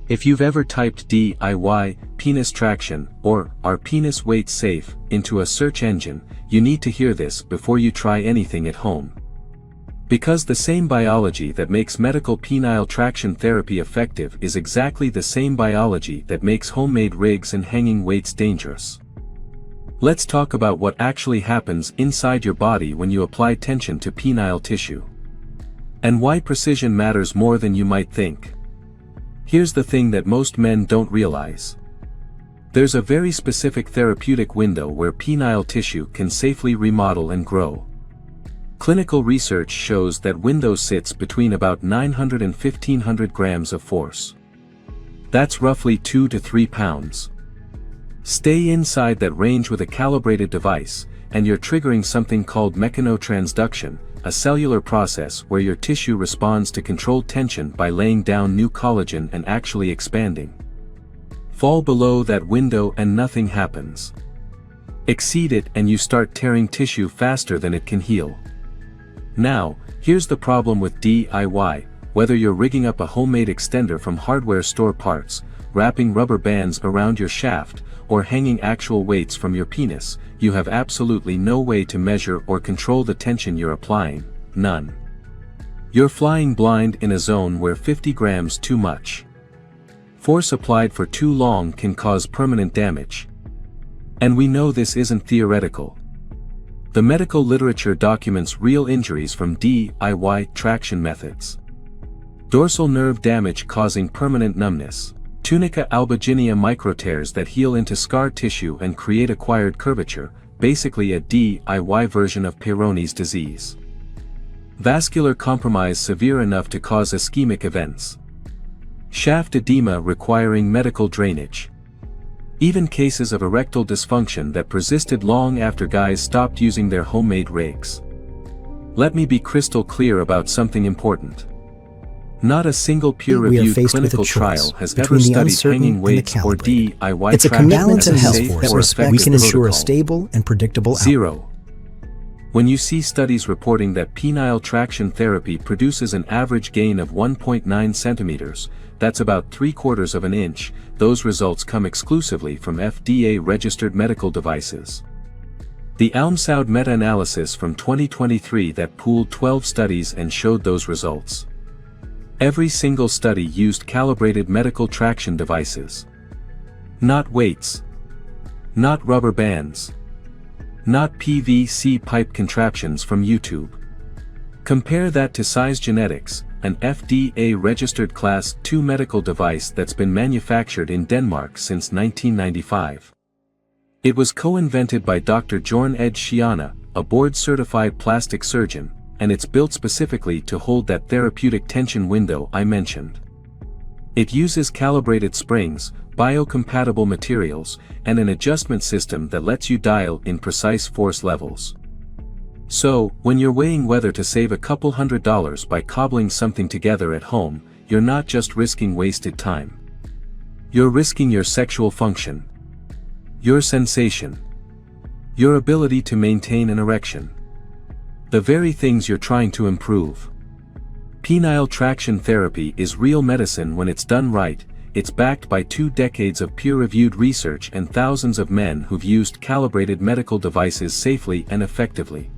If you've ever typed DIY, penis traction, or are penis weights safe, into a search engine, you need to hear this before you try anything at home. Because the same biology that makes medical penile traction therapy effective is exactly the same biology that makes homemade rigs and hanging weights dangerous. Let's talk about what actually happens inside your body when you apply tension to penile tissue. And why precision matters more than you might think. Here's the thing that most men don't realize. There's a very specific therapeutic window where penile tissue can safely remodel and grow. Clinical research shows that window sits between about 900 and 1500 grams of force. That's roughly 2 to 3 pounds. Stay inside that range with a calibrated device, and you're triggering something called mechanotransduction, a cellular process where your tissue responds to controlled tension by laying down new collagen and actually expanding. Fall below that window and nothing happens. Exceed it and you start tearing tissue faster than it can heal. Now, here's the problem with DIY, whether you're rigging up a homemade extender from hardware store parts, wrapping rubber bands around your shaft, or hanging actual weights from your penis, you have absolutely no way to measure or control the tension you're applying, none. You're flying blind in a zone where 50 grams too much. Force applied for too long can cause permanent damage. And we know this isn't theoretical. The medical literature documents real injuries from DIY traction methods. Dorsal nerve damage causing permanent numbness. Tunica albuginea microtears that heal into scar tissue and create acquired curvature, basically a DIY version of Peyronie's disease. Vascular compromise severe enough to cause ischemic events. Shaft edema requiring medical drainage. Even cases of erectile dysfunction that persisted long after guys stopped using their homemade rigs. Let me be crystal clear about something important. Not a single peer-reviewed clinical trial has ever studied hanging weights or DIY it's a traction balance as and a health safe force or respect. We can effective ensure a protocol. stable and predictable outcome. 0. When you see studies reporting that penile traction therapy produces an average gain of 1.9 centimeters, that's about 3/4 of an inch, those results come exclusively from FDA-registered medical devices. The Almsoud meta-analysis from 2023 that pooled 12 studies and showed those results. Every single study used calibrated medical traction devices. Not weights. Not rubber bands. Not PVC pipe contraptions from YouTube. Compare that to SizeGenetics, an FDA-registered Class II medical device that's been manufactured in Denmark since 1995. It was co-invented by Dr. Jorn Ed Shiana, a board-certified plastic surgeon, and it's built specifically to hold that therapeutic tension window I mentioned. It uses calibrated springs, biocompatible materials, and an adjustment system that lets you dial in precise force levels. So, when you're weighing whether to save a couple $100s by cobbling something together at home, you're not just risking wasted time. You're risking your sexual function, your sensation, your ability to maintain an erection. The very things you're trying to improve. Penile traction therapy is real medicine when it's done right. It's backed by 2 decades of peer-reviewed research and thousands of men who've used calibrated medical devices safely and effectively.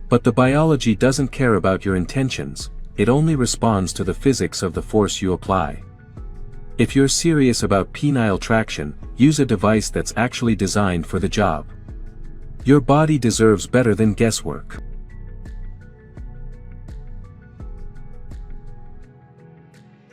But the biology doesn't care about your intentions, it only responds to the physics of the force you apply. If you're serious about penile traction, use a device that's actually designed for the job. Your body deserves better than guesswork.